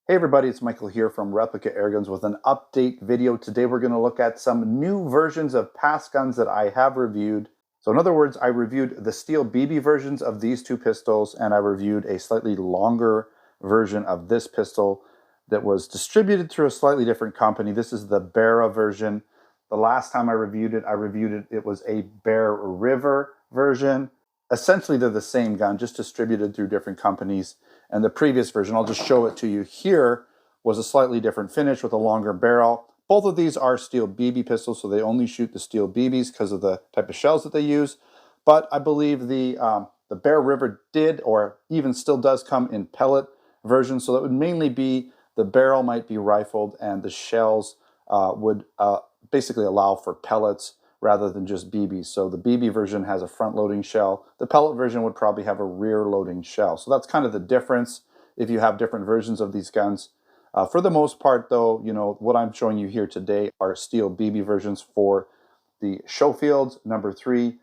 Hey everybody, it's Michael here from Replica Airguns with an update video. Today we're going to look at some new versions of past guns that I have reviewed. So in other words, I reviewed the Steel BB versions of these two pistols, and I reviewed a slightly longer version of this pistol that was distributed through a slightly different company. This is the Barra version. The last time I reviewed it, it was a Bear River version. Essentially, they're the same gun, just distributed through different companies. And the previous version, I'll just show it to you here, was a slightly different finish with a longer barrel. Both of these are Steel BB pistols, so they only shoot the Steel BBs because of the type of shells that they use. But I believe the Bear River did, or even still does, come in pellet version. So that would mainly be the barrel might be rifled and the shells would basically allow for pellets rather than just BBs. So the BB version has a front-loading shell. The pellet version would probably have a rear-loading shell. So that's kind of the difference if you have different versions of these guns. For the most part, though, you know, what I'm showing you here today are Steel BB versions for the Schofield number 3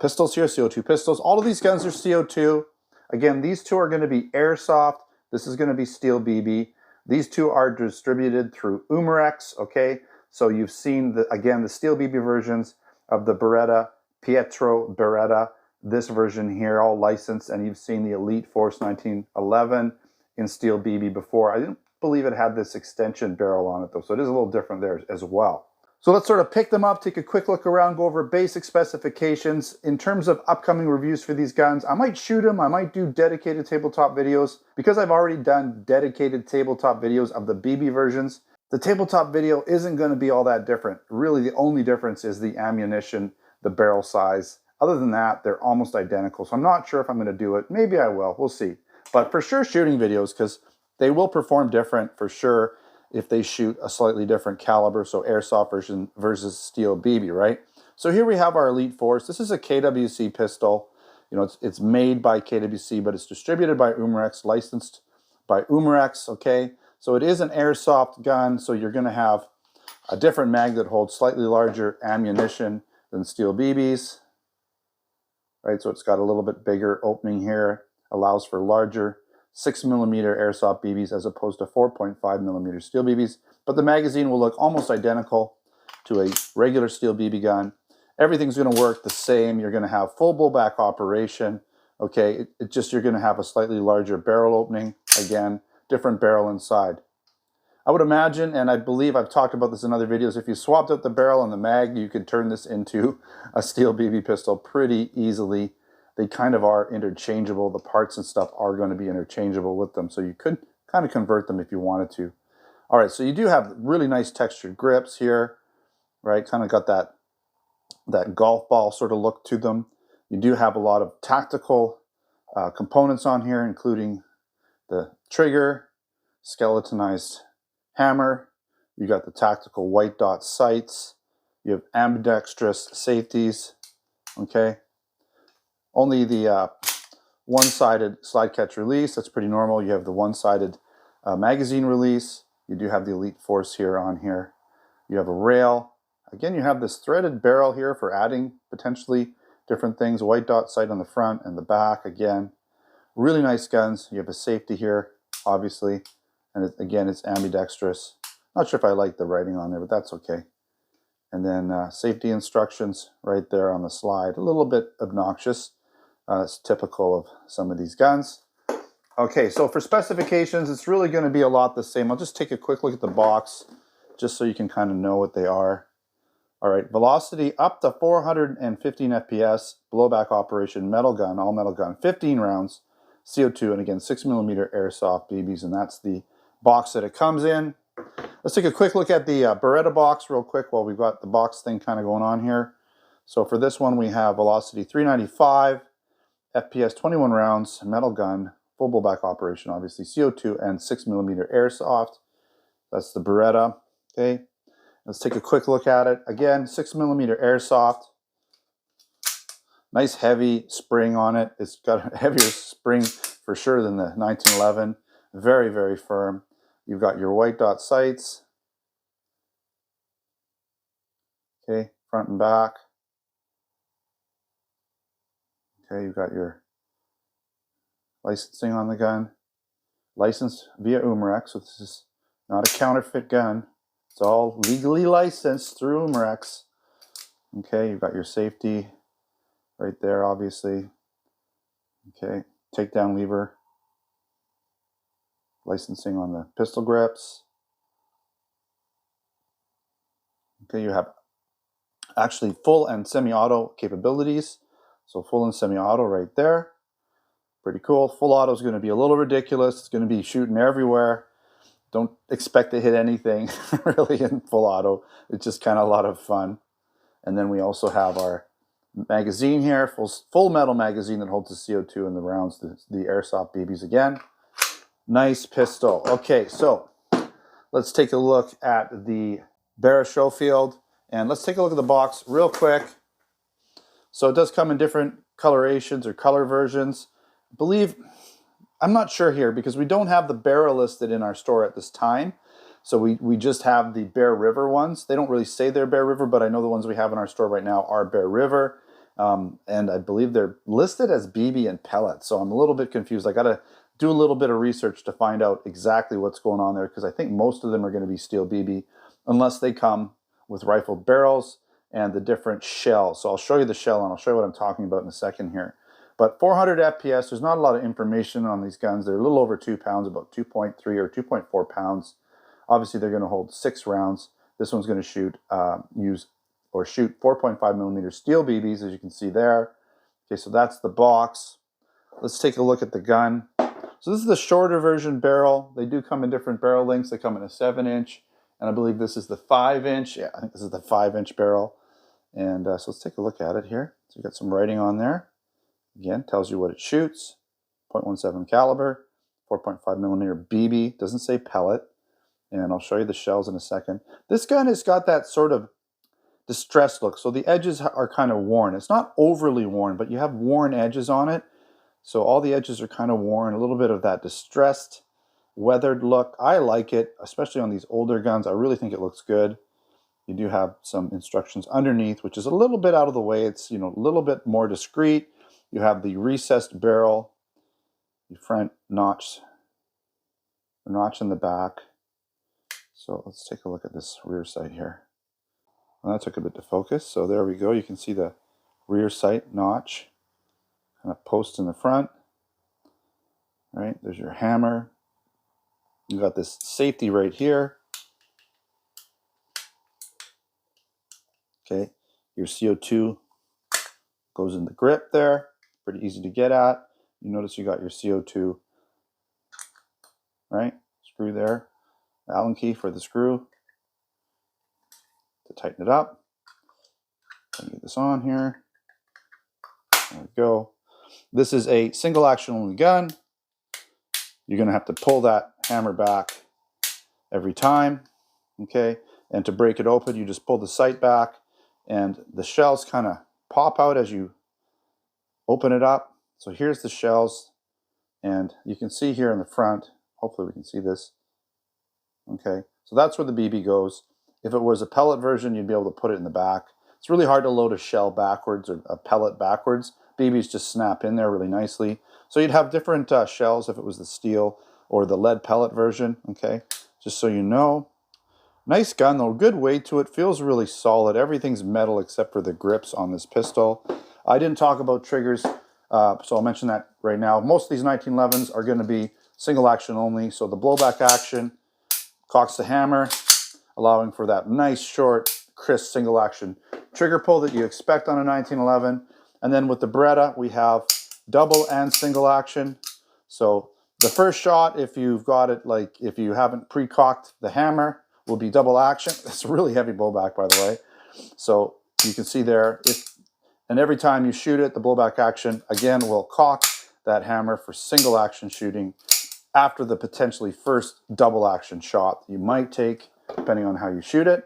pistols here, CO2 pistols. All of these guns are CO2. Again, these two are going to be Airsoft. This is going to be Steel BB. These two are distributed through Umarex, okay? So you've seen, the Steel BB versions of the Beretta, Pietro Beretta, this version here, all licensed, and you've seen the Elite Force 1911 in Steel BB before. I didn't believe it had this extension barrel on it, though, so it is a little different there as well. So let's sort of pick them up, take a quick look around, go over basic specifications. In terms of upcoming reviews for these guns, I might shoot them, I might do dedicated tabletop videos. Because I've already done dedicated tabletop videos of the BB versions, the tabletop video isn't going to be all that different. Really, the only difference is the ammunition, the barrel size. Other than that, they're almost identical. So I'm not sure if I'm going to do it. Maybe I will. We'll see. But for sure, shooting videos, because they will perform different for sure if they shoot a slightly different caliber, so Airsoft version versus Steel BB, right? So here we have our Elite Force. This is a KWC pistol. You know, it's made by KWC, but it's distributed by Umarex, licensed by Umarex, okay? So it is an Airsoft gun, so you're going to have a different mag that holds slightly larger ammunition than Steel BBs, right? So it's got a little bit bigger opening here, allows for larger 6mm Airsoft BBs as opposed to 4.5mm Steel BBs. But the magazine will look almost identical to a regular Steel BB gun. Everything's going to work the same. You're going to have full blowback operation. Okay, you're going to have a slightly larger barrel opening. Again, different barrel inside. I would imagine, and I believe I've talked about this in other videos, if you swapped out the barrel and the mag, you could turn this into a Steel BB pistol pretty easily. They kind of are interchangeable. The parts and stuff are going to be interchangeable with them, so you could kind of convert them if you wanted to. All right, so you do have really nice textured grips here, right? Kind of got that golf ball sort of look to them. You do have a lot of tactical components on here, including the trigger, skeletonized hammer. You got the tactical white dot sights. You have ambidextrous safeties, okay? Only the one-sided slide catch release, that's pretty normal. You have the one-sided magazine release. You do have the Elite Force here on here. You have a rail. Again, you have this threaded barrel here for adding potentially different things. White dot sight on the front and the back. Again, really nice guns. You have a safety here, obviously. And again, it's ambidextrous. Not sure if I like the writing on there, but that's okay. And then safety instructions right there on the slide. A little bit obnoxious. It's typical of some of these guns. Okay, so for specifications, it's really going to be a lot the same. I'll just take a quick look at the box just so you can kind of know what they are. All right, velocity up to 415 FPS, blowback operation, metal gun, all metal gun, 15 rounds, CO2, and again, 6mm Airsoft BBs, and that's the box that it comes in. Let's take a quick look at the Beretta box real quick while we've got the box thing kind of going on here. So for this one, we have velocity 395, FPS 21 rounds, metal gun, full blowback operation, obviously, CO2 and 6mm Airsoft. That's the Beretta, okay? Let's take a quick look at it. Again, 6mm Airsoft. Nice heavy spring on it. It's got a heavier spring for sure than the 1911. Very, very firm. You've got your white dot sights. Okay, front and back. Okay, you've got your licensing on the gun. licensed via Umarex, so this is not a counterfeit gun. It's all legally licensed through Umarex. Okay, you've got your safety right there, obviously. Okay, takedown lever, licensing on the pistol grips. Okay, you have actually full and semi-auto capabilities. So full and semi-auto right there. Pretty cool. Full auto is going to be a little ridiculous. It's going to be shooting everywhere. Don't expect to hit anything really in full auto. It's just kind of a lot of fun. And then we also have our magazine here, full metal magazine that holds the CO2 in the rounds, the Airsoft BBs again. Nice pistol. Okay, so let's take a look at the Barra Schofield, and let's take a look at the box real quick. So it does come in different colorations or color versions. I believe, I'm not sure here because we don't have the barrel listed in our store at this time. So we just have the Bear River ones. They don't really say they're Bear River, but I know the ones we have in our store right now are Bear River. And I believe they're listed as BB and pellet. So I'm a little bit confused. I got to do a little bit of research to find out exactly what's going on there, because I think most of them are going to be Steel BB unless they come with rifled barrels and the different shells. So I'll show you the shell and I'll show you what I'm talking about in a second here. But 400 FPS, there's not a lot of information on these guns. They're a little over 2 pounds, about 2.3 or 2.4 pounds. Obviously, they're going to hold 6 rounds. This one's going to shoot 4.5 millimeter Steel BBs, as you can see there. Okay, so that's the box. Let's take a look at the gun. So this is the shorter version barrel. They do come in different barrel lengths. They come in a 7-inch, and I believe this is the 5-inch. Yeah, I think this is the 5-inch barrel. And so let's take a look at it here. So you got some writing on there. Again, tells you what it shoots. 0.17 caliber, 4.5 millimeter BB. Doesn't say pellet. And I'll show you the shells in a second. This gun has got that sort of distressed look. So the edges are kind of worn. It's not overly worn, but you have worn edges on it. So all the edges are kind of worn, a little bit of that distressed, weathered look. I like it, especially on these older guns. I really think it looks good. You do have some instructions underneath, which is a little bit out of the way. It's, you know, a little bit more discreet. You have the recessed barrel, the front notch, the notch in the back. So let's take a look at this rear sight here. Well, that took a bit to focus. So there we go. You can see the rear sight notch, kind of post in the front. All right, there's your hammer. You got this safety right here. Okay, your CO2 goes in the grip there. Pretty easy to get at. You notice you got your CO2, right? Screw there. Allen key for the screw to tighten it up. Let me get this on here. There we go. This is a single action only gun. You're going to have to pull that hammer back every time. Okay, and to break it open, you just pull the sight back, and the shells kind of pop out as you open it up. So here's the shells, and you can see here in the front, hopefully we can see this. Okay, so that's where the BB goes. If it was a pellet version, you'd be able to put it in the back. It's really hard to load a shell backwards or a pellet backwards. BBs just snap in there really nicely. So you'd have different shells if it was the steel or the lead pellet version, okay? Just so you know. Nice gun though, good weight to it, feels really solid. Everything's metal except for the grips on this pistol. I didn't talk about triggers, so I'll mention that right now. Most of these 1911s are going to be single action only, so the blowback action cocks the hammer, allowing for that nice, short, crisp single action trigger pull that you expect on a 1911. And then with the Beretta, we have double and single action. So the first shot, if you've got it, like if you haven't pre-cocked the hammer, will be double action. It's a really heavy blowback, by the way. So you can see there, and every time you shoot it, the blowback action, again, will cock that hammer for single action shooting after the potentially first double action shot you might take, depending on how you shoot it.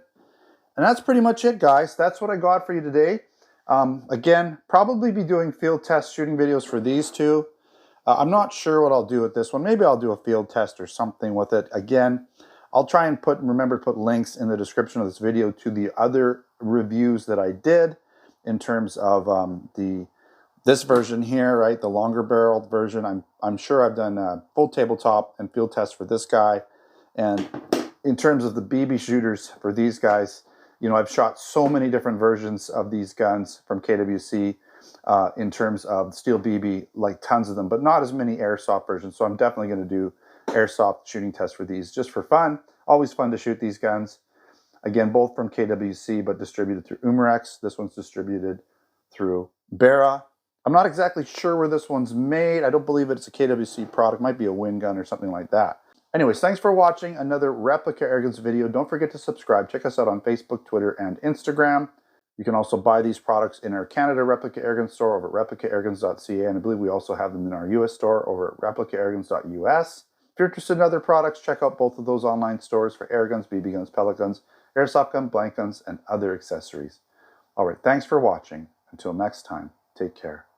And that's pretty much it, guys. That's what I got for you today. Again, probably be doing field test shooting videos for these two. I'm not sure what I'll do with this one. Maybe I'll do a field test or something with it. Again, I'll try and remember to put links in the description of this video to the other reviews that I did in terms of the This version here, right, the longer barreled version, I'm sure I've done a full tabletop and field tests for this guy. And in terms of the BB shooters for these guys, you know, I've shot so many different versions of these guns from KWC in terms of Steel BB, like tons of them, but not as many airsoft versions. So I'm definitely going to do airsoft shooting tests for these just for fun. Always fun to shoot these guns. Again, both from KWC, but distributed through Umarex. This one's distributed through Barra. I'm not exactly sure where this one's made. I don't believe it's a KWC product. Might be a Win gun or something like that. Anyways, thanks for watching another Replica Airguns video. Don't forget to subscribe. Check us out on Facebook, Twitter, and Instagram. You can also buy these products in our Canada Replica Airguns store over at replicaairguns.ca, and I believe we also have them in our US store over at replicaairguns.us. If you're interested in other products, check out both of those online stores for air guns, BB guns, pellet guns, airsoft gun, blank guns, and other accessories. All right, thanks for watching. Until next time, take care.